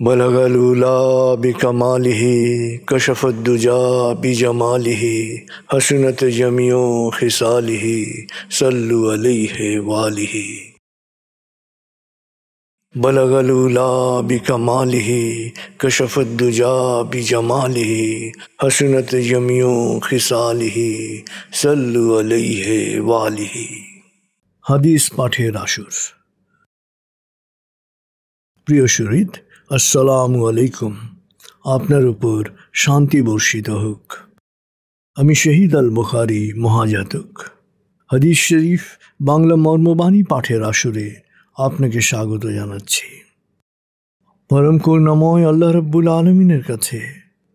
बलगल उला बिकमालिही कशफद्दुजा बिजमालिही हसनत जमियो खिसालिही सल्लु अलैहि वालिही। बलगल उला बिकमालिही कशफद्दुजा बिजमालिही हसनत जमियो खिसालिही सल्लु अलैहि वालिही। হাদিস পাঠের আসর। প্রিয় শরীদ, আসসালামু আলাইকুম। আপনার উপর শান্তি বর্ষিত হোক। আমি শহীদ আল বুখারী মহাজাতক। হাদিস শরীফ বাংলা মর্মবাণী পাঠের আসরে আপনাকে স্বাগত জানাচ্ছি। পরম করুণাময় আল্লাহ রাব্বুল আলামিনের কাছে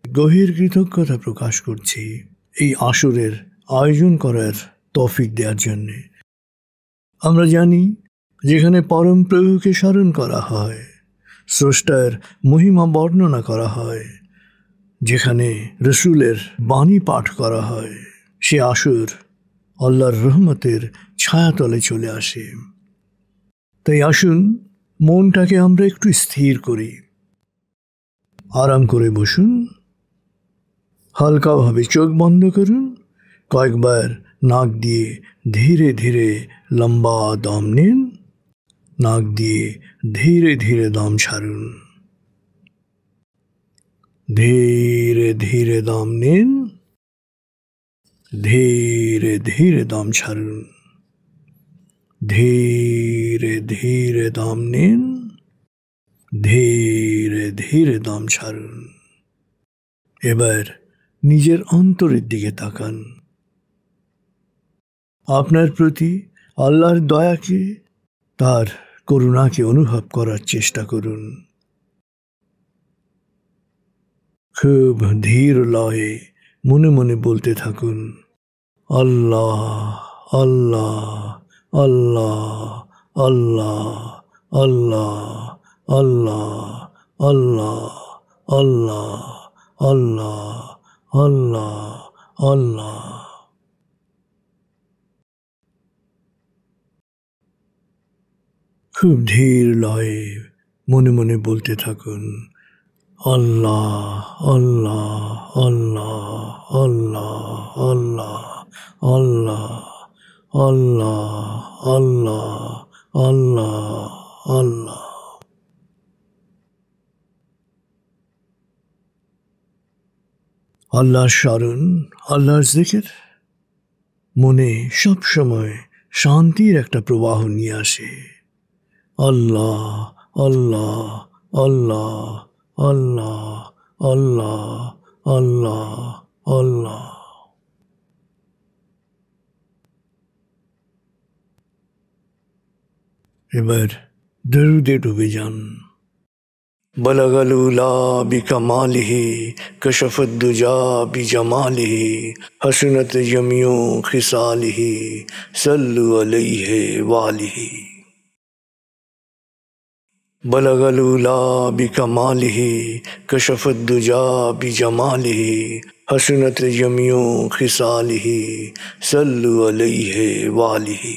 গভীর কৃতজ্ঞতা প্রকাশ করছি এই আসরের আয়োজন করার তৌফিক দেওয়ার জন্যে। আমরা জানি, যেখানে পরম প্রভুকে স্মরণ করা হয়, স্রষ্টার মহিমা বর্ণনা করা হয়, যেখানে রসুলের বাণী পাঠ করা হয়, সে আসর আল্লাহর রহমতের ছায়াতলে চলে আসে। তাই আসুন মনটাকে আমরা একটু স্থির করি। আরাম করে বসুন, হালকাভাবে চোখ বন্ধ করুন, কয়েকবার নাক দিয়ে ধীরে ধীরে লম্বা দম নিন, নাক দিয়ে ধীরে ধীরে দম ছাড়ুন। ধীরে ধীরে দম নিন, ধীরে ধীরে দম ছাড়ুন। ধীরে ধীরে দম নিন, ধীরে ধীরে দম ছাড়ুন। এবার নিজের অন্তরের দিকে তাকান। আপনার প্রতি আল্লাহর দয়াকে, তার করুণাকে অনুভব করার চেষ্টা করুন। খুব ধীর লয়ে মনে মনে বলতে থাকুন, আল্লাহ আল্লাহ আল্লাহ আল্লাহ আল্লাহ আল্লাহ আল্লাহ আল্লাহ আল্লাহ আল্লাহ আল্লাহ। খুব ধীর লয়ে মনে মনে বলতে থাকুন, আল্লাহ আল্লাহ আল্লাহ আল্লাহ আল্লাহ আল্লাহ আল্লাহ আল্লাহ আল্লাহ আল্লাহ। আল্লাহর স্মরণ, আল্লাহর জিকির মনে সবসময় শান্তির একটা প্রবাহ নিয়ে আসে। আল্লাহ আল্লাহ আল্লাহ আল্লাহ আল্লাহ আল্লাহ আল্লাহ। এবার দরুদে ডুবে যান। বলগল উলা বিকমালিহি কশফদ্দুজা বিজমালিহি হসনত জমিও খিসালিহি সল্লু আলাইহি ওয়ালিহি। बलगल उला बिकमालिही कशफद्दुजा बिजमालिही हसनत जमियो खिसालिही सल्लु अलैहि वालिही।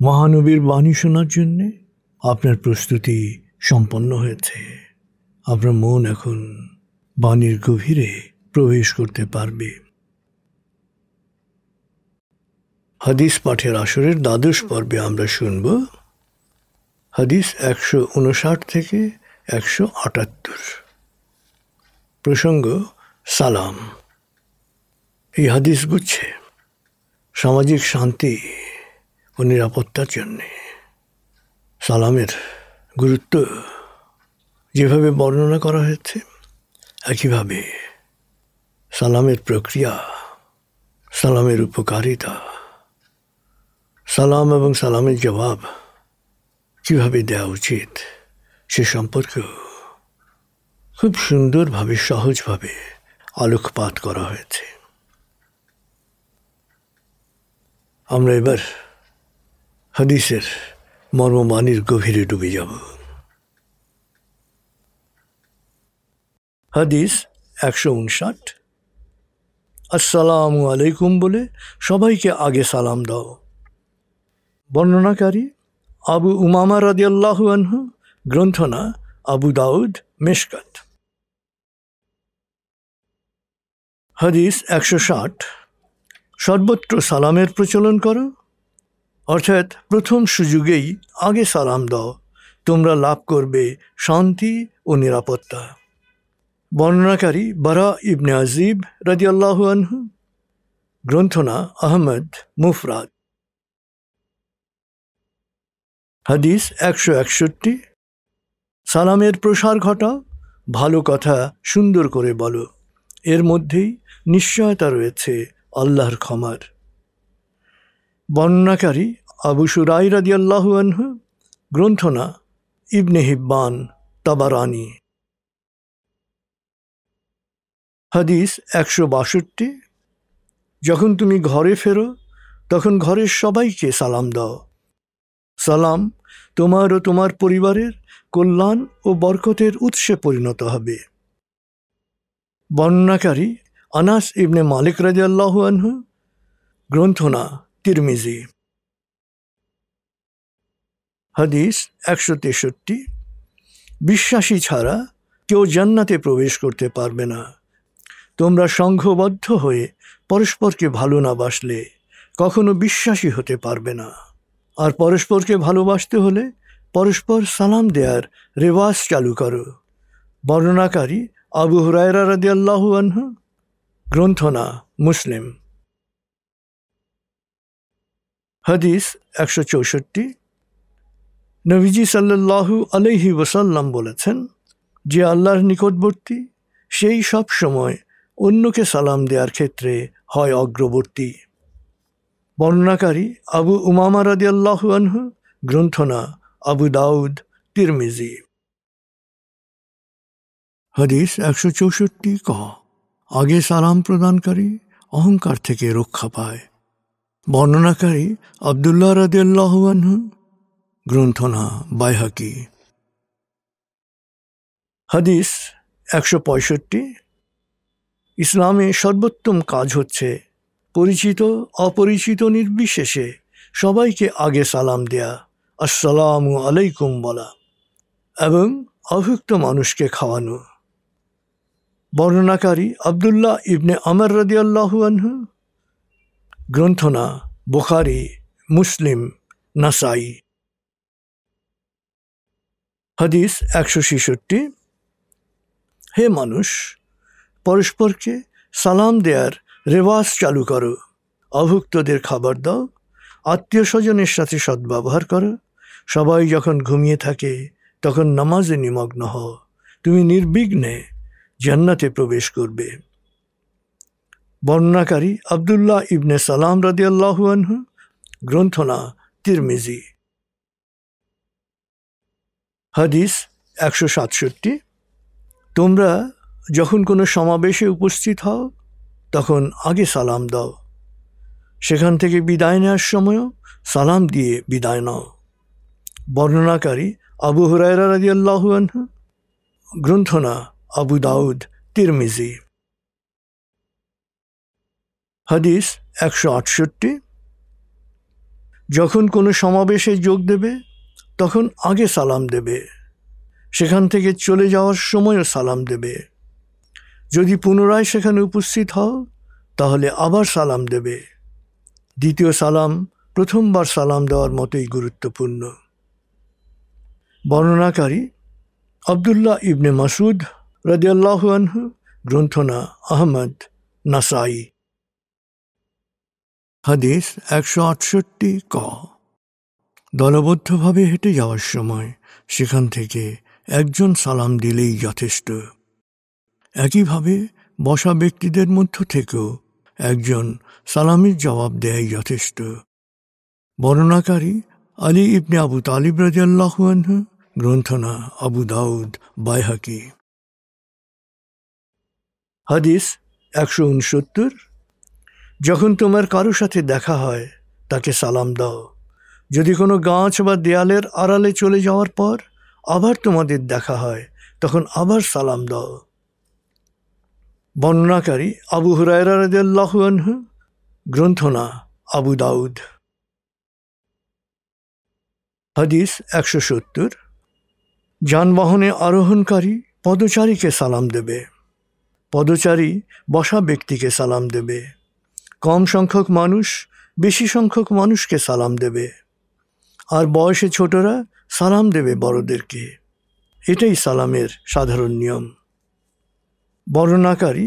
মহানবীর বাণী শোনার জন্য আপনার প্রস্তুতি সম্পন্ন হয়েছে। আপনার মন এখন বাণীর গভীরে প্রবেশ করতে পারবে। হাদিস পাঠের আসরের দ্বাদশ পর্বে আমরা শুনব হাদিস 159 থেকে 178। প্রসঙ্গ সালাম। এই হাদিস গুচ্ছে সামাজিক শান্তি ও নিরাপত্তার জন্যে সালামের গুরুত্ব যেভাবে বর্ণনা করা হয়েছে, একইভাবে সালামের প্রক্রিয়া, সালামের উপকারিতা, সালাম এবং সালামের জবাব কীভাবে দেওয়া উচিত সে সম্পর্কেও খুব সুন্দরভাবে, সহজভাবে আলোকপাত করা হয়েছে। আমরা এবার হাদিসের মর্মবাণীর গভীরে ডুবে যাব। হাদিস 159। আসসালামু আলাইকুম বলে সবাইকে আগে সালাম দাও। বর্ণনাকারী আবু উমামা রাদিয়াল্লাহু আনহু, গ্রন্থনা আবু দাউদ মিশকাত। হাদিস 160। সর্বত্র সালামের প্রচলন করো, অর্থাৎ প্রথম সুযোগেই আগে সালাম দাও, তোমরা লাভ করবে শান্তি ও নিরাপত্তা। বর্ণনাকারী বারা ইবনে আজিব রাদিয়াল্লাহু আনহু, গ্রন্থনা আহমদ মুফরাদ। হাদিস 161। সালামের প্রসার ঘটাও, ভালো কথা সুন্দর করে বলো, এর মধ্যেই নিশ্চয়তা রয়েছে আল্লাহর ক্ষমার। বর্ণনাকারী আবু শুরাই রাদিয়াল্লাহু আনহু, গ্রন্থনা ইবনে হিব্বান তাবারানি। হাদিস 162। যখন তুমি ঘরে ফেরো তখন ঘরের সবাইকে সালাম দাও, সালাম তোমার ও তোমার পরিবারের কল্যাণ ও বরকতের উৎসে পরিণত হবে। বর্ণনাকারী আনাস ইবনে মালিক রাদিয়াল্লাহু আনহু, গ্রন্থনা তিরমিজি। হাদিস 163। বিশ্বাসী ছাড়া কেউ জান্নাতে প্রবেশ করতে পারবে না। তোমরা সংঘবদ্ধ হয়ে পরস্পরকে ভালো না বাসলে কখনো বিশ্বাসী হতে পারবে না। আর পরস্পরকে ভালোবাসতে হলে পরস্পর সালাম দেওয়ার রেওয়াজ চালু করো। বর্ণনাকারী আবু হুরায়রা রাদিয়াল্লাহু আনহু, গ্রন্থনা মুসলিম। হাদিস 164। নবীজি সাল্লাল্লাহু আলাইহি ওয়াসাল্লাম বলেছেন, যে আল্লাহর নিকটবর্তী সেই সব সময় অন্যকে সালাম দেওয়ার ক্ষেত্রে হয় অগ্রবর্তী। বর্ণনাকারী আবু উমামা রাদিয়াল্লাহু আনহু, গ্রন্থনা আবু দাউদ তিরমিজি। হাদিস 164 ক। আগে সালাম প্রদানকারী অহংকার থেকে রক্ষা পায়। বর্ণনাকারী আব্দুল্লাহ রাদিয়াল্লাহু আনহু, গ্রন্থনা বাইহাকি। হাদিস 165। ইসলামে সর্বোত্তম কাজ হচ্ছে পরিচিত অপরিচিত নির্বিশেষে সবাইকে আগে সালাম দেয়া, আসসালামু আলাইকুম বলা এবং অভুক্ত মানুষকে খাওয়ানো। বর্ণনাকারী আব্দুল্লাহ ইবনে আমর রাদিয়াল্লাহু আনহু, গ্রন্থনা বুখারী, মুসলিম, নাসাই। হাদিস 166। হে মানুষ, পরস্পরকে সালাম দেওয়ার রেওয়াজ চালু করো, অভুক্তদের খাবার দাও, আত্মীয় স্বজনের সাথে সদ্ব্যবহার করো, সবাই যখন ঘুমিয়ে থাকে তখন নামাজে নিমগ্ন হও, তুমি নির্বিঘ্নে জান্নাতে প্রবেশ করবে। বর্ণনাকারী আব্দুল্লাহ ইবনে সালাম রাদিয়াল্লাহু আনহু, গ্রন্থনা তিরমিজি। হাদিস 167। তোমরা যখন কোনো সমাবেশে উপস্থিত হও তখন আগে সালাম দাও, সেখান থেকে বিদায় নেওয়ার সময়ও সালাম দিয়ে বিদায় নাও। বর্ণনাকারী আবু হুরায়রা রাদিয়াল্লাহু আনহু, গ্রন্থনা আবু দাউদ তিরমিজি। হাদিস 168। যখন কোনো সমাবেশে যোগ দেবে তখন আগে সালাম দেবে, সেখান থেকে চলে যাওয়ার সময়ও সালাম দেবে। যদি পুনরায় সেখানে উপস্থিত হও তাহলে আবার সালাম দেবে। দ্বিতীয় সালাম প্রথমবার সালাম দেওয়ার মতোই গুরুত্বপূর্ণ। বর্ণনাকারী আব্দুল্লাহ ইবনে মাসুদ রাদিয়াল্লাহু আনহু, গ্রন্থনা আহমদ, নাসাই। হাদিস 168 ক। দলবদ্ধভাবে হেঁটে যাওয়ার সময় সেখান থেকে একজন সালাম দিলেই যথেষ্ট। একইভাবে বসা ব্যক্তিদের মধ্য থেকেও একজন সালামের জবাব দেয় যথেষ্ট। বর্ণনাকারী আলী ইবনে আবু তালিব রাদিয়াল্লাহু আনহু, গ্রন্থনা আবু দাউদ বাইহাকি। হাদিস 169। যখন তোমার কারো সাথে দেখা হয় তাকে সালাম দাও। যদি কোনো গাছ বা দেয়ালের আড়ালে চলে যাওয়ার পর আবার তোমাদের দেখা হয় তখন আবার সালাম দাও। বর্ণনাকারী আবু হুরায়রা রাদিয়াল্লাহু আনহু, গ্রন্থনা আবু দাউদ। হাদিস 170। যানবাহনে আরোহণকারী পদচারীকে সালাম দেবে, পদচারী বসা ব্যক্তিকে সালাম দেবে, কম সংখ্যক মানুষ বেশি সংখ্যক মানুষকে সালাম দেবে, আর বয়সে ছোটরা সালাম দেবে বড়দেরকে। এটাই সালামের সাধারণ নিয়ম। বর্ণনাকারী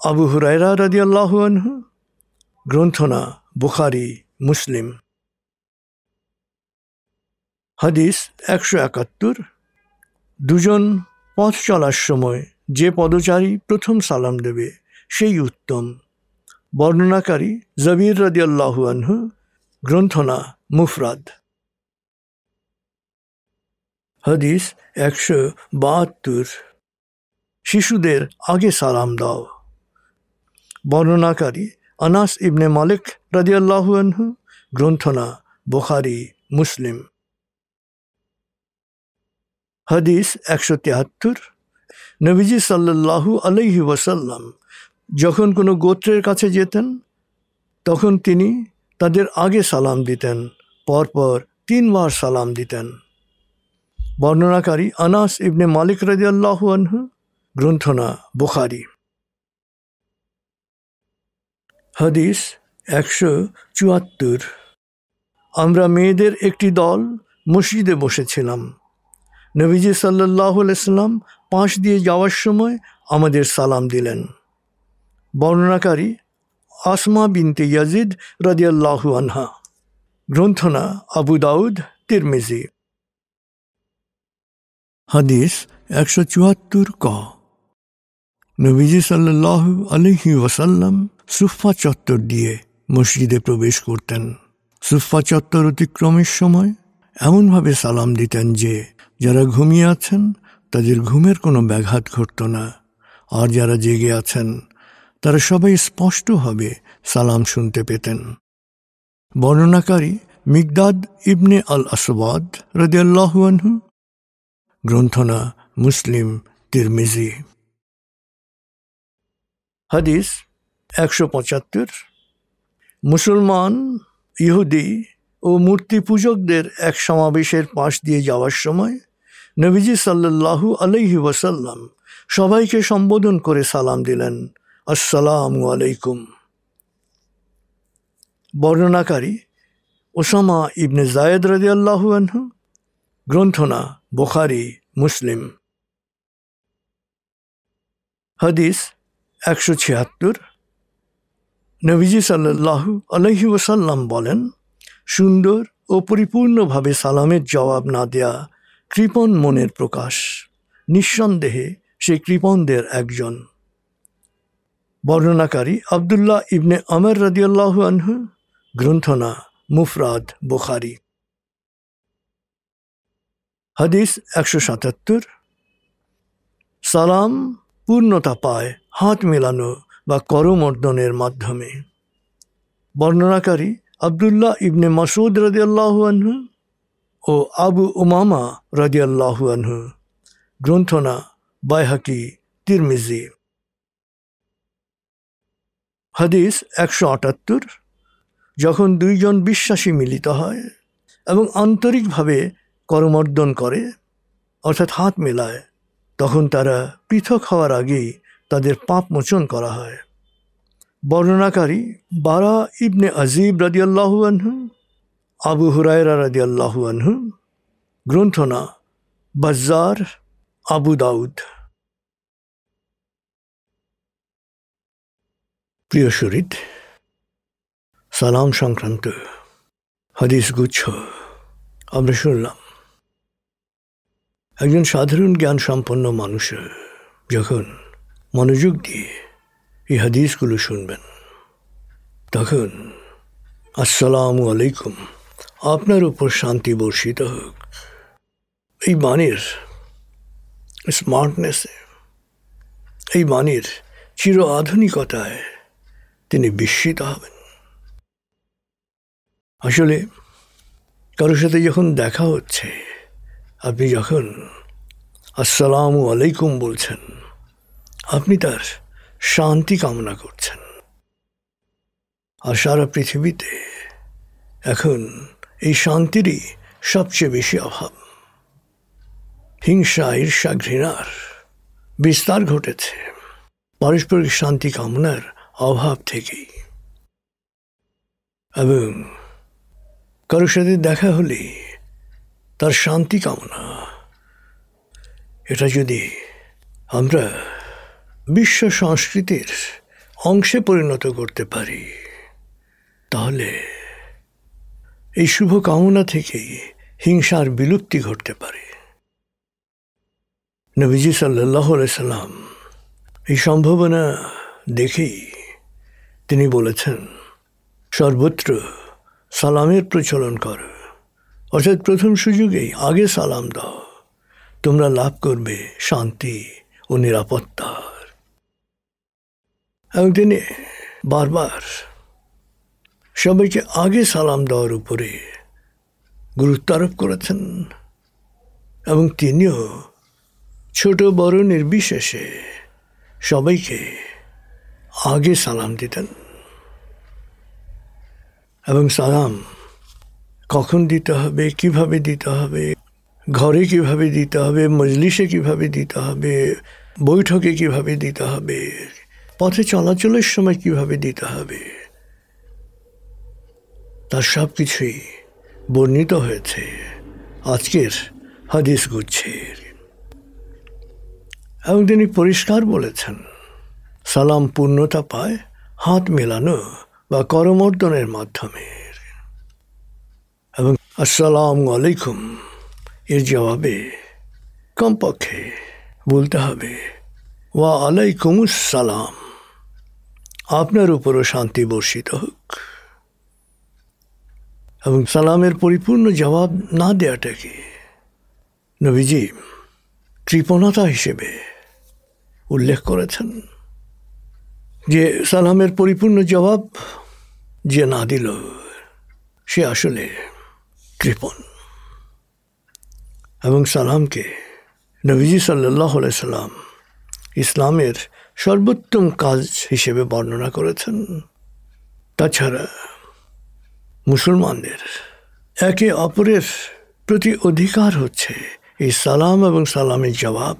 আবু হুরায়রা রাদিয়াল্লাহু আনহু, গ্রন্থনা বুখারী মুসলিম। হাদিস 171। দুজন পথ চলার সময় যে পদচারী প্রথম সালাম দেবে সেই উত্তম। বর্ণনাকারী জাবির রাদিয়াল্লাহু আনহু, গ্রন্থনা মুফরাদ। হাদিস 172। শিশুদের আগে সালাম দাও। বর্ণনাকারী আনাস ইবনে মালিক রাদিয়াল্লাহু আনহু, গ্রন্থনা বুখারী মুসলিম। হাদিস 173। নবীজি সাল্লাল্লাহু আলাইহি ওয়াসাল্লাম যখন কোনো গোত্রের কাছে যেতেন তখন তিনি তাদের আগে সালাম দিতেন, পরপর 3 বার সালাম দিতেন। বর্ণনাকারী আনাস ইবনে মালিক রাদিয়াল্লাহু আনহু, গ্রন্থনা বুখারী। হাদিস 174। আমরা মেয়েদের একটি দল মসজিদে বসেছিলাম। নবীজি সাল্লাল্লাহু আলাইহি সাল্লাম পাশ দিয়ে যাওয়ার সময় আমাদের সালাম দিলেন। বর্ণনাকারী আসমা বিনতে ইয়াজিদ রাদিয়াল্লাহু আনহা, গ্রন্থনা আবু দাউদ তিরমিজি। হাদিস 174 ক। নবীজি সাল্লাল্লাহু আলাইহি ওয়াসাল্লাম সুফা চত্বর দিয়ে মসজিদে প্রবেশ করতেন। সুফা চত্বর অতিক্রমের সময় এমনভাবে সালাম দিতেন যে যারা ঘুমিয়ে আছেন তাদের ঘুমের কোনো ব্যাঘাত ঘটত না, আর যারা জেগে আছেন তারা সবাই স্পষ্টভাবে সালাম শুনতে পেতেন। বর্ণনাকারী মিকদাদ ইবনে আল আসওয়াদ রাদিয়াল্লাহু আনহু, গ্রন্থনা মুসলিম তিরমিজি। হাদিস 175। মুসলমান, ইহুদি ও মূর্তি পূজকদের এক সমাবেশের পাশ দিয়ে যাওয়ার সময় নবীজি সাল্লাল্লাহু আলাইহি ওয়াসাল্লাম সবাইকে সম্বোধন করে সালাম দিলেন, আসসালামু আলাইকুম। বর্ণনাকারী ওসামা ইবনে যায়েদ রাদিয়াল্লাহু আনহু, গ্রন্থনা বুখারী মুসলিম। হাদিস 176। নবীজি সাল্লাল্লাহু আলাইহি ওয়াসাল্লাম বলেন, সুন্দর ও পরিপূর্ণভাবে সালামের জবাব না দেয়া কৃপণ মনের প্রকাশ। নিঃসন্দেহে সেই কৃপণদের একজন। বর্ণনাকারী আবদুল্লাহ ইবনে আমর রাদিয়াল্লাহু আনহু, গ্রন্থনা মুফরাদ বুখারী। হাদিস 177। সালাম পূর্ণতা পায় হাত মেলানো বা করমর্দনের মাধ্যমে। বর্ণনাকারী আবদুল্লাহ ইবনে মাসউদ রাদিয়াল্লাহু আনহু ও আবু উমামা রাদিয়াল্লাহু আনহু, গ্রন্থনা বাইহাকি তিরমিজি। হাদিস 178। যখন দুইজন বিশ্বাসী মিলিত হয় এবং আন্তরিকভাবে করমর্দন করে অর্থাৎ হাত মেলায়, তখন তারা পৃথক হওয়ার আগেই তাদের পাপ মোচন করা হয়। বর্ণনাকারী বারা ইবনে আজিব রাদিয়াল্লাহু আনহু, আবু হুরায়রা রাদিয়াল্লাহু আনহু, গ্রন্থনা বাজ্জার, আবু দাউদ। প্রিয় শরীদ, সালাম সংক্রান্ত হাদিস গুচ্ছ আমরা শুনলাম। একজন সাধারণ জ্ঞান সম্পন্ন মানুষ যখন মনোযোগ দিয়ে এই হাদিসগুলো শুনবেন তখন আসসালামু আলাইকুম, আপনার উপর শান্তি বর্ষিত হোক, এই বাণীর স্মার্টনেসে, এই বাণীর চির আধুনিকতায় তিনি বিস্মিত হবেন। আসলে কারোর সাথে যখন দেখা হচ্ছে, আপনি যখন আসসালামু আলাইকুম বলছেন, আপনি তার শান্তি কামনা করছেন। আর সারা পৃথিবীতে এখন এই শান্তিরই সবচেয়ে বেশি অভাব। হিংসা, ঈর্ষা, ঘৃণার বিস্তার ঘটেছে পারস্পরিক শান্তি কামনার অভাব থেকেই। এবং কারোর সাথে দেখা হলে তার শান্তি কামনা, এটা যদি আমরা বিশ্ব সংস্কৃতির অংশে পরিণত করতে পারি, তাহলে এই শুভ কামনা থেকেই হিংসার বিলুপ্তি ঘটতে পারে। নবীজি সাল্লাল্লাহু আলাইহি সাল্লাম এই সম্ভাবনা দেখেই তিনি বলেছেন, সর্বত্র সালামের প্রচলন করো, অর্থাৎ প্রথম সুযোগেই আগে সালাম দাও, তোমরা লাভ করবে শান্তি ও নিরাপত্তার। এবং তিনি বারবার সবাইকে আগে সালাম দেওয়ার উপরে গুরুত্ব আরোপ করেছেন এবং তিনিও ছোট বড় নির্বিশেষে সবাইকে আগে সালাম দিতেন। এবং সালাম কখন দিতে হবে, কিভাবে দিতে হবে, ঘরে কিভাবে দিতে হবে, মজলিসে কিভাবে দিতে হবে, বৈঠকে কিভাবে দিতে হবে, পথে চলাচলের সময় কিভাবে দিতে হবে, তার সব কিছুই বর্ণিত হয়েছে আজকের হাদিস গুচ্ছের। এবং তিনি পরিষ্কার বলেছেন, সালাম পূর্ণতা পায় হাত মেলানো বা করমর্দনের মাধ্যমে। এবং আসসালামু আলাইকুম এর জবাবে কমপক্ষে বলতে হবে ওয়া আলাইকুমুস সালাম, আপনার উপরও শান্তি বর্ষিত হোক। এবং সালামের পরিপূর্ণ জবাব না দেওয়াটাকে নবীজি কৃপণতা হিসেবে উল্লেখ করেছেন, যে সালামের পরিপূর্ণ জবাব যে না দিল সে আসলে কৃপণ। এবং সালামকে নবীজি সাল্লাল্লাহু আলাইহি সাল্লাম ইসলামের সর্বোত্তম কাজ হিসেবে বর্ণনা করেছেন। তাছাড়া মুসলমানদের একে অপরের প্রতি অধিকার হচ্ছে এই সালাম এবং সালামের জবাব।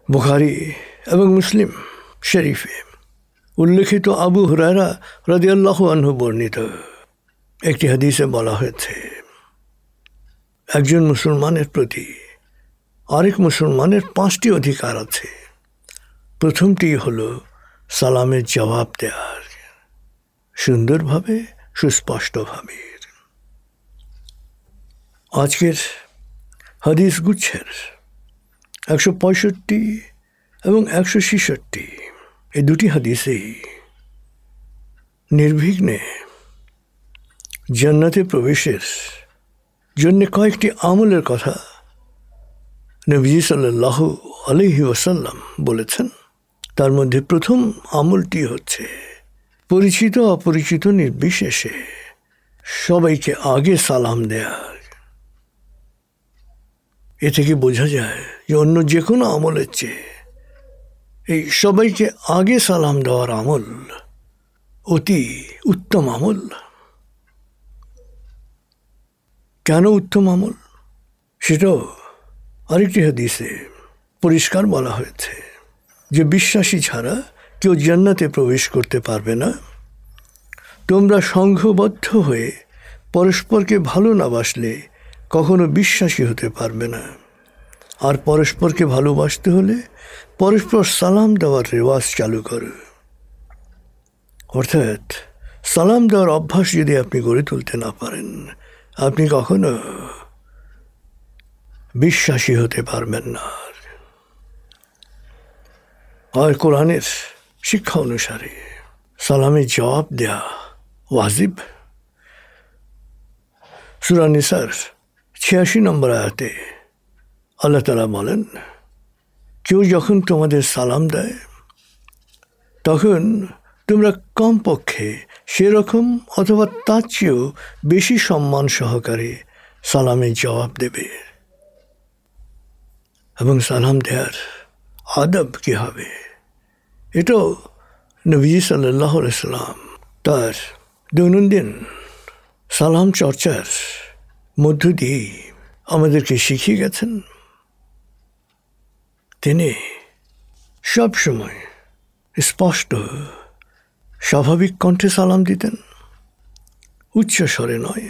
বুখারী এবং মুসলিম শরীফে উল্লেখিত আবু হুরায়রা রাদিয়াল্লাহু আনহু বর্ণিত একটি হাদিসে বলা হয়েছে, একজন মুসলমানের প্রতি আরেক মুসলমানের 5টি অধিকার আছে। প্রথমটি হলো সালামের জবাব দেওয়ার, সুন্দরভাবে, সুস্পষ্টভাবে। আজকের হাদিস গুচ্ছের 165 এবং 166 এই দুটি হাদিসেই নির্বিঘ্নে জান্নাতে প্রবেশের জন্য কয়েকটি আমলের কথা নবীজি সাল্লাল্লাহু আলাইহি ওয়াসাল্লাম বলেছেন। তার মধ্যে প্রথম আমলটি হচ্ছে পরিচিত অপরিচিত নির্বিশেষে সবাইকে আগে সালাম দেয়া। এ থেকে বোঝা যায় যে অন্য যে কোনো আমলের চেয়ে এই সবাইকে আগে সালাম দেওয়ার আমল অতি উত্তম আমল। কেন উত্তম আমল সেটাও আরেকটি হাদিসে পরিষ্কার বলা হয়েছে, যে বিশ্বাসী ছাড়া কেউ জান্নাতে প্রবেশ করতে পারবে না। তোমরা সংঘবদ্ধ হয়ে পরস্পরকে ভালো না বাসলে কখনো বিশ্বাসী হতে পারবে না। আর পরস্পরকে ভালোবাসতে হলে পরস্পর সালাম দেওয়ার রেওয়াজ চালু করো। অর্থাৎ সালাম দেওয়ার অভ্যাস যদি আপনি গড়ে তুলতে না পারেন, আপনি কখনো বিশ্বাসী হতে পারবেন না। আর কোরআনের শিক্ষা অনুসারে সালামের জবাব দেয়া ওয়াজিব। সূরা নিসার 86 নম্বর আয়াতে আল্লাহ তাআলা বলেন, কেউ যখন তোমাদের সালাম দেয় তখন তোমরা কমপক্ষে সেরকম অথবা তার চেয়েও বেশি সম্মান সহকারে সালামের জবাব দেবে। এবং সালাম দেওয়ার আদব কী হবে, এটাও নবীজি সাল্লাল্লাহু আলাইহি সাল্লাম তার দৈনন্দিন সালাম চর্চার মধ্য দিয়ে আমাদেরকে শিখিয়ে গেছেন। তিনি সবসময় স্পষ্ট স্বাভাবিক কণ্ঠে সালাম দিতেন, উচ্চ স্বরে নয়।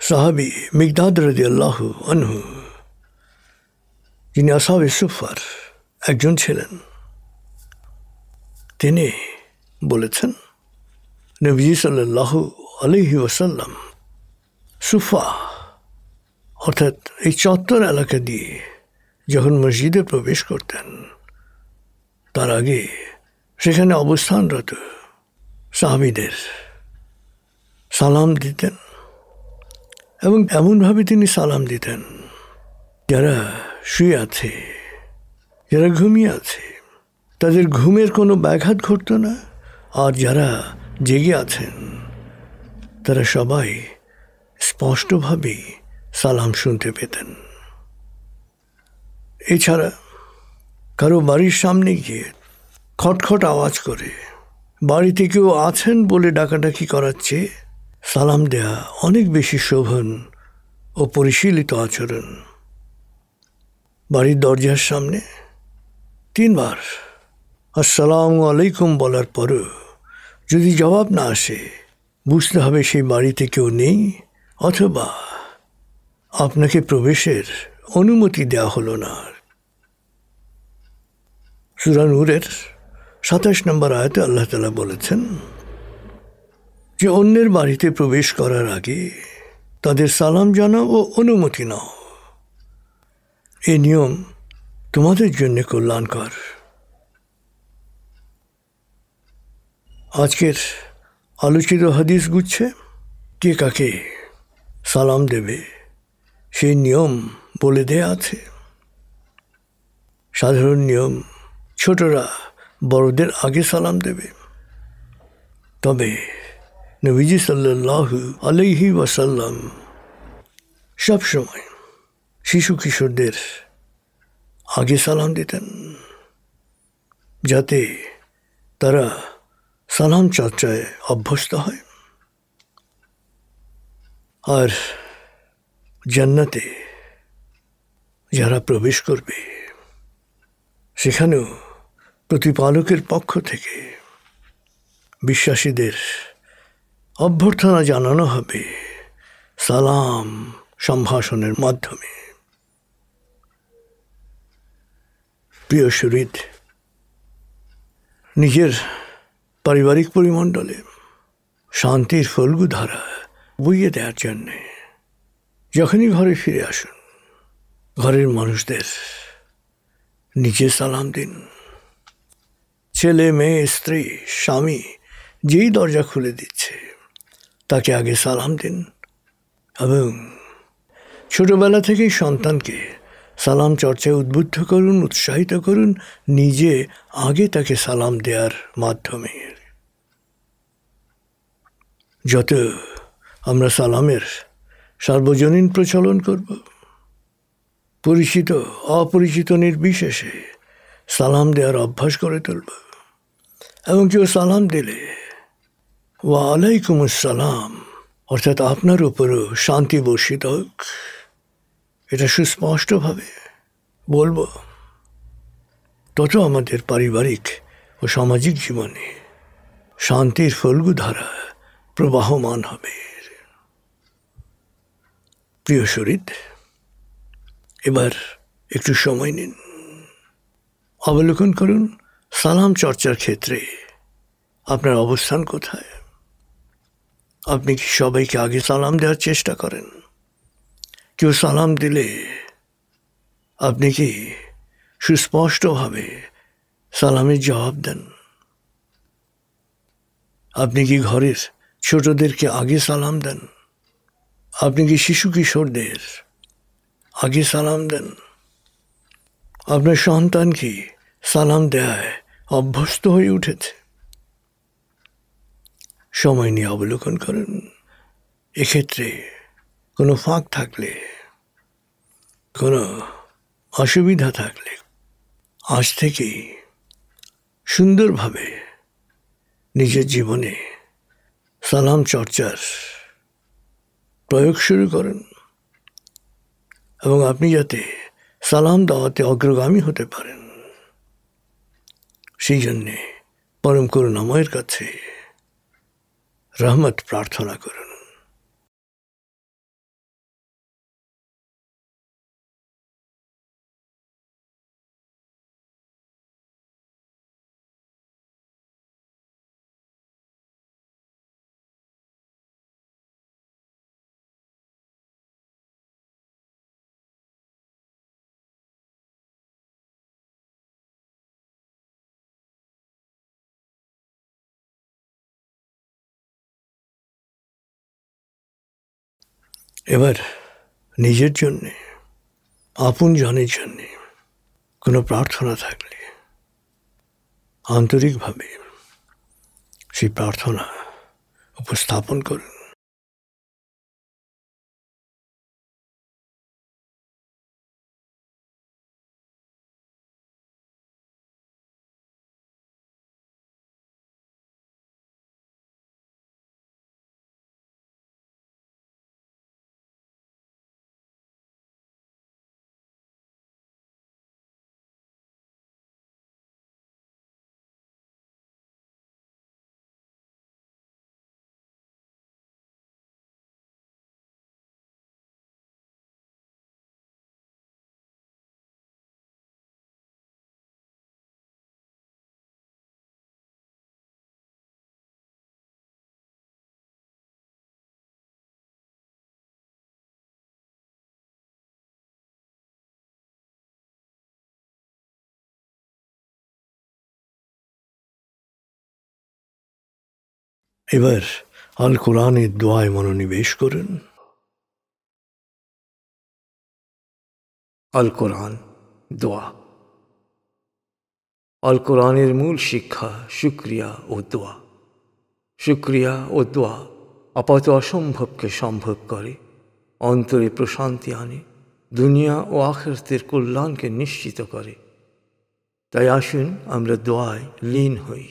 সাহাবী মিকদাদ রাদিয়াল্লাহু আনহু, যিনি আসহাবে সুফার একজন ছিলেন, তিনি বলেছেন নবীজি সাল্লাল্লাহু আলাইহি ওয়াসাল্লাম সুফা অর্থাৎ এই চত্বর এলাকা দিয়ে যখন মসজিদে প্রবেশ করতেন, তার আগে সেখানে অবস্থানরত সাহাবীদের সালাম দিতেন এবং এমনভাবে তিনি সালাম দিতেন যারা শুয়ে আছে, যারা ঘুমিয়ে আছে তাদের ঘুমের কোনো ব্যাঘাত ঘটত না, আর যারা জেগে আছেন তারা সবাই স্পষ্টভাবে সালাম শুনতে পেতেন। এছাড়া কারো বাড়ির সামনে গিয়ে খটখট আওয়াজ করে বাড়িতে কেউ আছেন বলে ডাকাডাকি করার চেয়ে সালাম দেয়া অনেক বেশি শোভন ও পরিশীলিত আচরণ। বাড়ির দরজার সামনে 3 বার আসসালামু আলাইকুম বলার পরও যদি জবাব না আসে, বুঝতে হবে সেই বাড়িতে কেউ নেই, অথবা আপনাকে প্রবেশের অনুমতি দেওয়া হলো না। সূরা নূরের 27 নম্বর আয়াতে আল্লাহ তাআলা বলেছেন যে অন্যের বাড়িতে প্রবেশ করার আগে তাদের সালাম জানাও ও অনুমতি নাও। এই নিয়ম তোমাদের জন্য কল্যাণকর। আজকের আলোচিত হাদিস গুচ্ছে কে কাকে সালাম দেবে সেই নিয়ম বলে দেয়া আছে। সাধারণ নিয়ম, ছোটরা বড়দের আগে সালাম দেবে, তবে নবীজি সাল্লাল্লাহু আলাইহি ওয়াসাল্লাম সবসময় শিশু কিশোরদের আগে সালাম দিতেন, যাতে তারা সালাম চর্চায় অভ্যস্ত হয়। আর জান্নাতে যারা প্রবেশ করবে সেখানেও প্রতিপালকের পক্ষ থেকে বিশ্বাসীদের অভ্যর্থনা জানানো হবে সালাম সম্ভাষণের মাধ্যমে। প্রিয় শরীর, নিজের পারিবারিক পরিমণ্ডলে শান্তির ফল্গু ধারা বইয়ে দেওয়ার জন্যে যখনই ঘরে ফিরে আসুন, ঘরের মানুষদের নিজে সালাম দিন। ছেলে, মেয়ে, স্ত্রী, স্বামী যেই দরজা খুলে দিচ্ছে তাকে আগে সালাম দিন, এবং ছোটবেলা থেকেই সন্তানকে সালাম চর্চায় উদ্বুদ্ধ করুন, উৎসাহিত করুন, নিজে আগে তাকে সালাম দেওয়ার মাধ্যমে। যত আমরা সালামের সার্বজনীন প্রচলন করব, পরিচিত অপরিচিত নির্বিশেষে সালাম দেওয়ার অভ্যাস করে তুলব, এবং কেউ সালাম দিলে ওয়া আলাইকুম আসসালাম অর্থাৎ আপনার উপরও শান্তি বর্ষিত হোক, এটা সুস্পষ্টভাবে বলবো, তত আমাদের পারিবারিক ও সামাজিক জীবনে শান্তির ফল্গু ধারা প্রবাহমান হবে। প্রিয় শরীর, এবার একটু সময় নিন, অবলোকন করুন সালাম চর্চার ক্ষেত্রে আপনার অবস্থান কোথায়। আপনি কি সবাইকে আগে সালাম দেওয়ার চেষ্টা করেন? কেউ সালাম দিলে আপনি কি সুস্পষ্টভাবে সালামের জবাব দেন? আপনি কি ঘরের ছোটদেরকে আগে সালাম দেন? আপনি কি শিশু কিশোরদের আগে সালাম দেন? আপনার সন্তান কি সালাম দেয় অভ্যস্ত হয়ে উঠেছে? সময় নিয়ে অবলোকন করেন। এক্ষেত্রে কোনো ফাঁক থাকলে, কোনো অসুবিধা থাকলে আজ থেকেই সুন্দরভাবে নিজের জীবনে সালাম চর্চার প্রয়োগ শুরু করেন এবং আপনি যাতে সালাম দেওয়াতে অগ্রগামী হতে পারেন সেই জন্যে পরম করুণাময়ের কাছে রহমত প্রার্থনা করুন। এবার নিজের জন্যে আপন জনের জন্যে কোনো প্রার্থনা থাকলে আন্তরিকভাবে সেই প্রার্থনা উপস্থাপন করুন। এবার আল কোরআনের দোয়ায় মনোনিবেশ করুন। আল কোরআন দোয়া। আল কোরআনের মূল শিক্ষা শুকরিয়া ও দোয়া। শুকরিয়া ও দোয়া আপাত অসম্ভবকে সম্ভব করে, অন্তরে প্রশান্তি আনে, দুনিয়া ও আখিরাতের কল্যাণকে নিশ্চিত করে। তাই আসুন আমরা দোয়ায় লীন হই।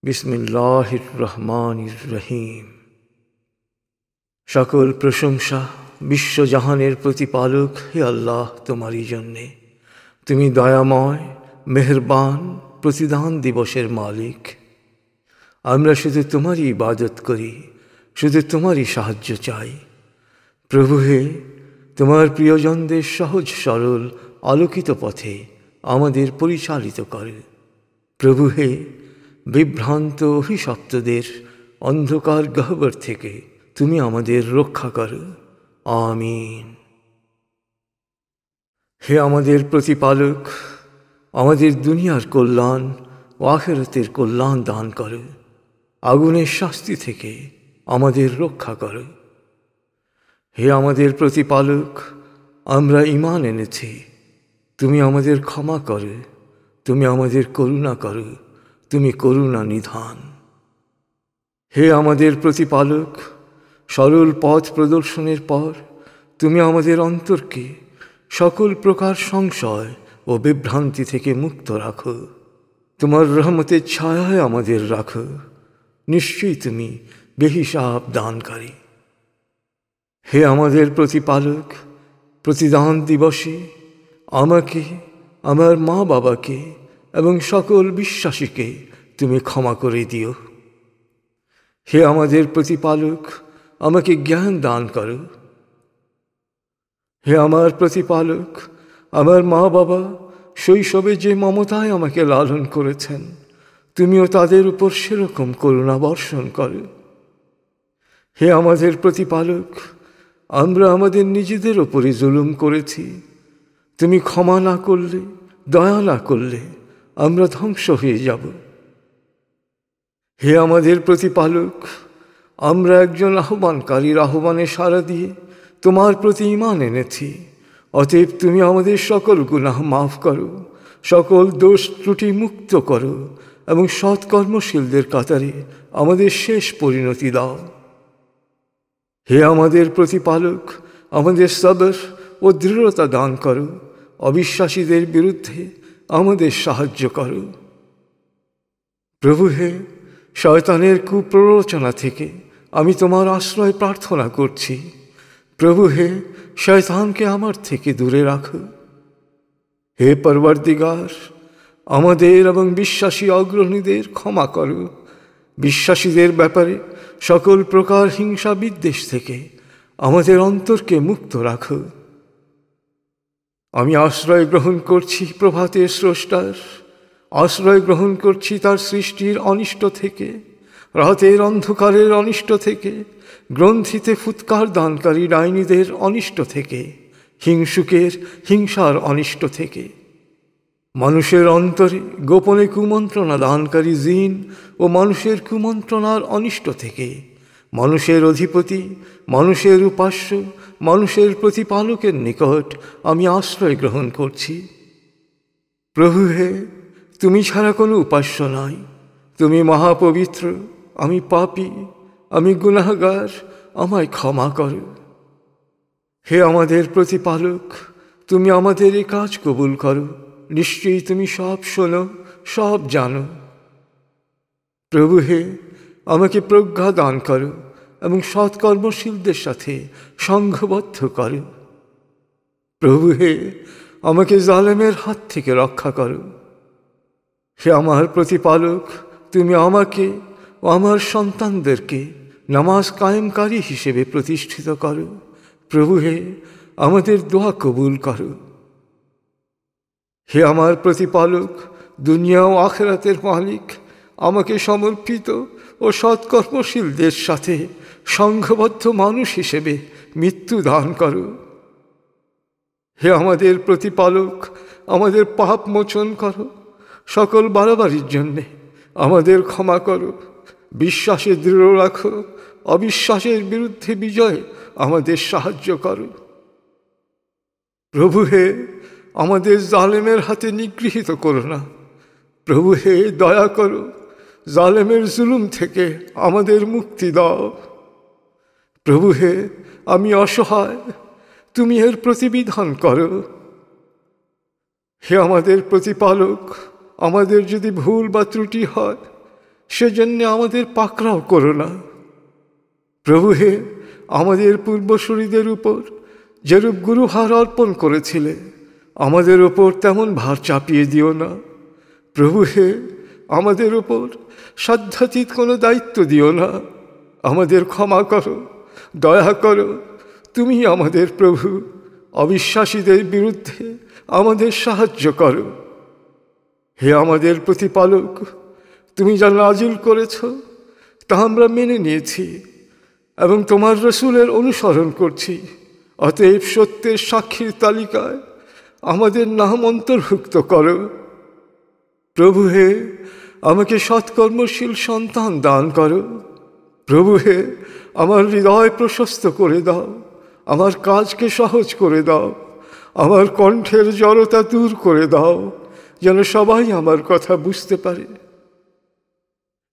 বিসমিল্লাহির রহমানির রহিম। সকল প্রশংসা বিশ্বজাহানের প্রতিপালক হে আল্লাহ তোমারই জন্যে। তুমি দয়াময়, মেহেরবান, প্রতিদান দিবসের মালিক। আমরা শুধু তোমারই ইবাদত করি, শুধু তোমারই সাহায্য চাই। প্রভু হে, তোমার প্রিয়জনদের সহজ সরল আলোকিত পথে আমাদের পরিচালিত করো। প্রভু হে, বিভ্রান্ত অভিশপ্তদের অন্ধকার গহ্বর থেকে তুমি আমাদের রক্ষা করো। আমিন। হে আমাদের প্রতিপালক, আমাদের দুনিয়ার কল্যাণ ও আখিরাতের কল্যাণ দান করো। আগুনের শাস্তি থেকে আমাদের রক্ষা করো। হে আমাদের প্রতিপালক, আমরা ঈমান এনেছি, তুমি আমাদের ক্ষমা করো, তুমি আমাদের করুণা করো, তুমি করুণা নিধান। হে আমাদের প্রতিপালক, সরল পথ প্রদর্শনের পর তুমি আমাদের অন্তরকে সকল প্রকার সংশয় ও বিভ্রান্তি থেকে মুক্ত রাখো। তোমার রহমতের ছায়ায় আমাদের রাখো। নিশ্চয়ই তুমি বেহিসাব দানকারী। হে আমাদের প্রতিপালক, প্রতিদান দিবসে আমাকে, আমার মা বাবাকে এবং সকল বিশ্বাসীকে তুমি ক্ষমা করে দিও। হে আমাদের প্রতিপালক, আমাকে জ্ঞান দান করো। হে আমার প্রতিপালক, আমার মা বাবা শৈশবে যে মমতায় আমাকে লালন করেছেন, তুমিও তাদের উপর সেরকম করুণা বর্ষণ করো। হে আমাদের প্রতিপালক, আমরা আমাদের নিজেদের ওপরে জুলুম করেছি, তুমি ক্ষমা না করলে, দয়া না করলে আমরা ধ্বংস হয়ে যাব। হে আমাদের প্রতিপালক, আমরা একজন আহ্বানকারীর আহ্বানে সাড়া দিয়ে তোমার প্রতি ঈমান এনেছি। অতএব তুমি আমাদের সকল গুনাহ মাফ করো, সকল দোষ ত্রুটি মুক্ত করো এবং সৎকর্মশীলদের কাতারে আমাদের শেষ পরিণতি দাও। হে আমাদের প্রতিপালক, আমাদের সবর ও দৃঢ়তা দান করো, অবিশ্বাসীদের বিরুদ্ধে আমাদের সাহায্য করো। প্রভু হে, শয়তানের কুপ্ররোচনা থেকে আমি তোমার আশ্রয় প্রার্থনা করছি। প্রভু হে, শয়তানকে আমার থেকে দূরে রাখো। হে পরওয়ারদিগার, আমাদের এবং বিশ্বাসী অগ্রণীদের ক্ষমা করো। বিশ্বাসীদের ব্যাপারে সকল প্রকার হিংসা বিদ্বেষ থেকে আমাদের অন্তরকে মুক্ত রাখো। আমি আশ্রয় গ্রহণ করছি প্রভাতের স্রষ্টার, আশ্রয় গ্রহণ করছি তার সৃষ্টির অনিষ্ট থেকে, রাতের অন্ধকারের অনিষ্ট থেকে, গ্রন্থিতে ফুৎকার দানকারী ডাইনীদের অনিষ্ট থেকে, হিংসুকের হিংসার অনিষ্ট থেকে, মানুষের অন্তরে গোপনে কুমন্ত্রণা দানকারী জিন ও মানুষের কুমন্ত্রণার অনিষ্ট থেকে, মানুষের অধিপতি, মানুষের উপাস্য, মানুষের প্রতিপালকের নিকট আমি আশ্রয় গ্রহণ করছি। প্রভু হে, তুমি ছাড়া কোনো উপাস্য নাই। তুমি মহাপবিত্র, আমি পাপী, আমি গুনাহগার, আমায় ক্ষমা করো। হে আমাদের প্রতিপালক, তুমি আমাদের এই কাজ কবুল করো। নিশ্চয়ই তুমি সব শোনো, সব জানো। প্রভু হে, আমাকে প্রজ্ঞা দান করো এবং সৎকর্মশীলদের সাথে সংঘবদ্ধ করো। প্রভু হে, আমাকে জালেমের হাত থেকে রক্ষা করো। হে আমার প্রতিপালক, তুমি আমাকে ও আমার সন্তানদেরকে নামাজ কায়েমকারী হিসেবে প্রতিষ্ঠিত করো। প্রভু হে, আমাদের দোয়া কবুল করো। হে আমার প্রতিপালক, দুনিয়া ও আখিরাতের মালিক, আমাকে সমর্পিত ও সৎকর্মশীলদের সাথে সংঘবদ্ধ মানুষ হিসেবে মৃত্যু দান করো। হে আমাদের প্রতিপালক, আমাদের পাপ মোচন করো। সকল বাড়াবাড়ির জন্যে আমাদের ক্ষমা করো। বিশ্বাসে দৃঢ় রাখো, অবিশ্বাসের বিরুদ্ধে বিজয়ে আমাদের সাহায্য করো। প্রভু হে, আমাদের জালেমের হাতে নিগৃহীত করো না। প্রভু হে, দয়া করো, জালেমের জুলুম থেকে আমাদের মুক্তি দাও। প্রভু হে, আমি অসহায়, তুমি এর প্রতিবিধান করো। হে আমাদের প্রতিপালক, আমাদের যদি ভুল বা ত্রুটি হয়, সেজন্য আমাদের পাকড়াও করো না। প্রভু হে, আমাদের পূর্বসূরীদের উপর যেরূপ গুরুভার অর্পণ করেছিলে, আমাদের ওপর তেমন ভার চাপিয়ে দিও না। প্রভু হে, আমাদের ওপর সাধ্যাতীত কোনো দায়িত্ব দিও না। আমাদের ক্ষমা করো, দয়া করো, তুমি আমাদের প্রভু। অবিশ্বাসীদের বিরুদ্ধে আমাদের সাহায্য করো। হে আমাদের প্রতিপালক, তুমি যা নাজিল করেছ তা আমরা মেনে নিয়েছি এবং তোমার রসুলের অনুসরণ করছি। অতএব সত্যের সাক্ষীর তালিকায় আমাদের নাম অন্তর্ভুক্ত করো। প্রভু হে, আমাকে সৎকর্মশীল সন্তান দান করো। প্রভু হে, আমার হৃদয় প্রশস্ত করে দাও, আমার কাজকে সহজ করে দাও, আমার কণ্ঠের জড়তা দূর করে দাও, যেন সবাই আমার কথা বুঝতে পারে।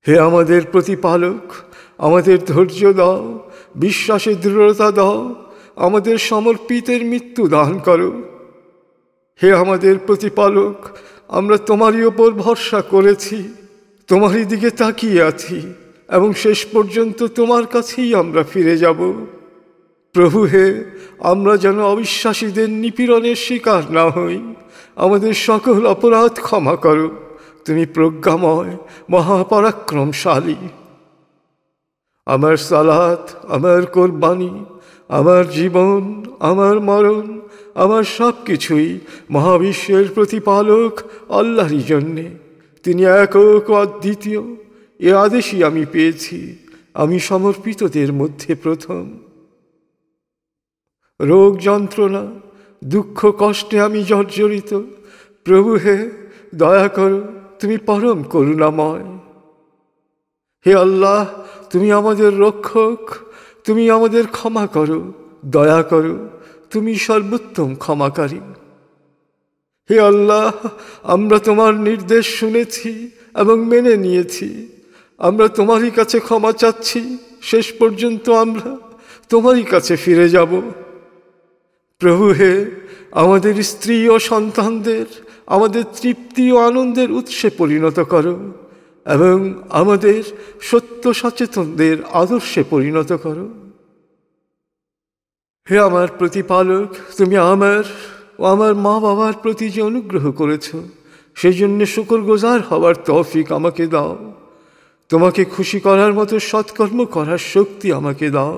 হে আমাদের প্রতিপালক, আমাদের ধৈর্য দাও, বিশ্বাসে দৃঢ়তা দাও, আমাদের সমর্পিতের মৃত্যু দান করো। হে আমাদের প্রতিপালক, আমরা তোমারই ওপর ভরসা করেছি, তোমারই দিকে তাকিয়ে আছি এবং শেষ পর্যন্ত তোমার কাছেই আমরা ফিরে যাব। প্রভু হে, আমরা যেন অবিশ্বাসীদের নিপীড়নের শিকার না হই। আমাদের সকল অপরাধ ক্ষমা করো, তুমি প্রজ্ঞাময়, মহাপরাক্রমশালী। আমার সালাত, আমার কোরবানি, আমার জীবন, আমার মরণ, আমার সব কিছুই মহাবিশ্বের প্রতিপালক আল্লাহরই জন্যে। তিনি একক অদ্বিতীয়, এ আদেশই আমি পেয়েছি। আমি সমর্পিতদের মধ্যে প্রথম। রোগ যন্ত্রণা, দুঃখ কষ্টে আমি জর্জরিত। প্রভু হে, দয়া করো, তুমি পরম করুণাময়। হে আল্লাহ, তুমি আমাদের রক্ষক, তুমি আমাদের ক্ষমা করো, দয়া করো, তুমি সর্বোত্তম ক্ষমাকারী। হে আল্লাহ, আমরা তোমার নির্দেশ শুনেছি এবং মেনে নিয়েছি। আমরা তোমারই কাছে ক্ষমা চাচ্ছি। শেষ পর্যন্ত আমরা তোমারই কাছে ফিরে যাব। প্রভু হে, আমাদের স্ত্রী ও সন্তানদের আমাদের তৃপ্তি ও আনন্দের উৎসে পরিণত করো এবং আমাদের সত্য সচেতনদের আদর্শে পরিণত করো। হে আমার প্রতিপালক, তুমি আমার ও আমার মা বাবার প্রতি যে অনুগ্রহ করেছ, সেই জন্য শুকরগুজার হওয়ার তৌফিক আমাকে দাও। তোমাকে খুশি করার মতো সৎকর্ম করার শক্তি আমাকে দাও।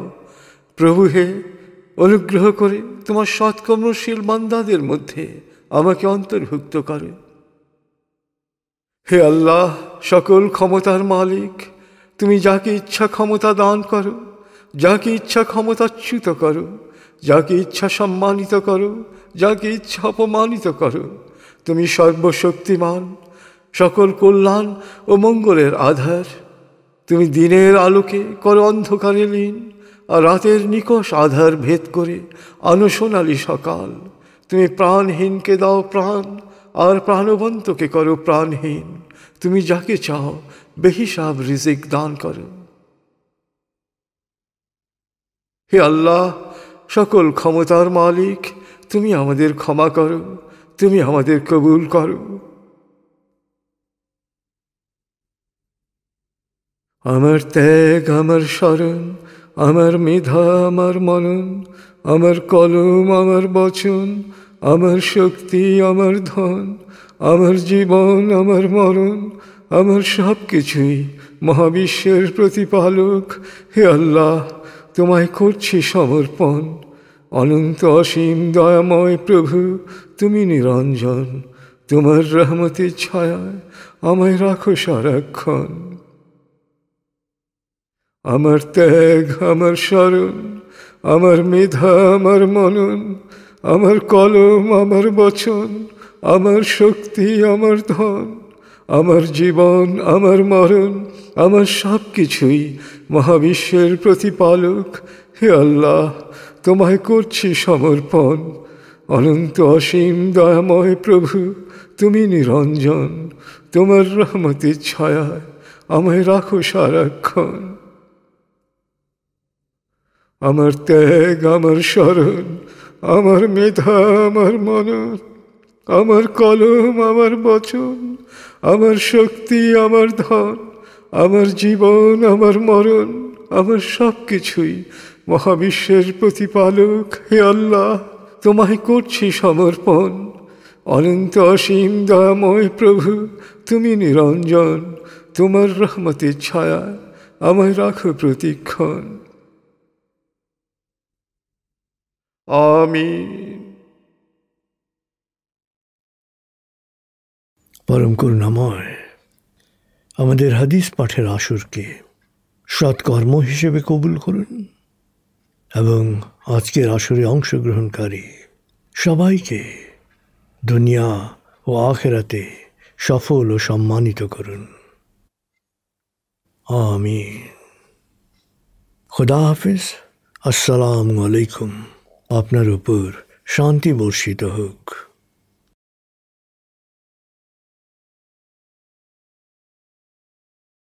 প্রভু হে, অনুগ্রহ করে তোমার সৎকর্মশীল বান্দাদের মধ্যে আমাকে অন্তর্ভুক্ত করো। হে আল্লাহ, সকল ক্ষমতার মালিক, তুমি যাকে ইচ্ছা ক্ষমতা দান করো, যাকে ইচ্ছা ক্ষমতাচ্যুত করো, যাকে ইচ্ছা সম্মানিত করো, যাকে ইচ্ছা অপমানিত করো। তুমি সর্বশক্তিমান, সকল কল্যাণ ও মঙ্গলের আধার। তুমি দিনের আলোকে করো অন্ধকারে লীন, আর রাতের নিকষ আধার ভেদ করে আনো সোনালি সকাল। তুমি প্রাণহীনকে দাও প্রাণ, আর প্রাণবন্তকে করো প্রাণহীন। তুমি যাকে চাও বেহিসাব রিজিক দান করো। হে আল্লাহ, সকল ক্ষমতার মালিক, তুমি আমাদের ক্ষমা করো, তুমি আমাদের কবুল করো। আমার ত্যাগ, আমার স্মরণ, আমার মেধা, আমার মনন, আমার কলম, আমার বচন, আমার শক্তি, আমার ধন, আমার জীবন, আমার মরণ, আমার সব কিছুই মহাবিশ্বের প্রতিপালক হে আল্লাহ তোমায় করছি সমর্পণ। অনন্ত অসীম দয়াময় প্রভু, তুমি নিরঞ্জন, তোমার রহমতের ছায়ায় আমায় রাখো সারাক্ষণ। আমার ত্যাগ, আমার স্মরণ, আমার মেধা, আমার মনন, আমার কলম, আমার বচন, আমার শক্তি, আমার ধন, আমার জীবন, আমার মরণ, আমার সব কিছুই মহাবিশ্বের প্রতিপালক হে আল্লাহ তোমায় করছি সমর্পণ। অনন্ত অসীম দয়াময় প্রভু, তুমি নিরঞ্জন, তোমার রহমতের ছায়ায় আমায় রাখো সারাক্ষণ। আমার ত্যাগ, আমার স্মরণ, আমার মেধা, আমার মনন, আমার কলম, আমার বচন, আমার শক্তি, আমার ধন, আমার জীবন, আমার মরণ, আমার সব কিছুই মহাবিশ্বের প্রতিপালক হে আল্লাহ তোমায় করছি সমর্পণ। অনন্ত অসীম দয়াময় প্রভু, তুমি নিরঞ্জন, তোমার রহমতের ছায়া আমায় রাখো প্রতিক্ষণ। আমিন। পরম করুণাময় আমাদের হাদিস পাঠের আসরকে সৎকর্ম হিসেবে কবুল করুন এবং আজকের আসরে অংশগ্রহণকারী সবাইকে দুনিয়া ও আখেরাতে সফল ও সম্মানিত করুন। আমিন। খুদা হাফিজ। আসসালামু আলাইকুম। আপনার উপর শান্তি বর্ষিত হোক।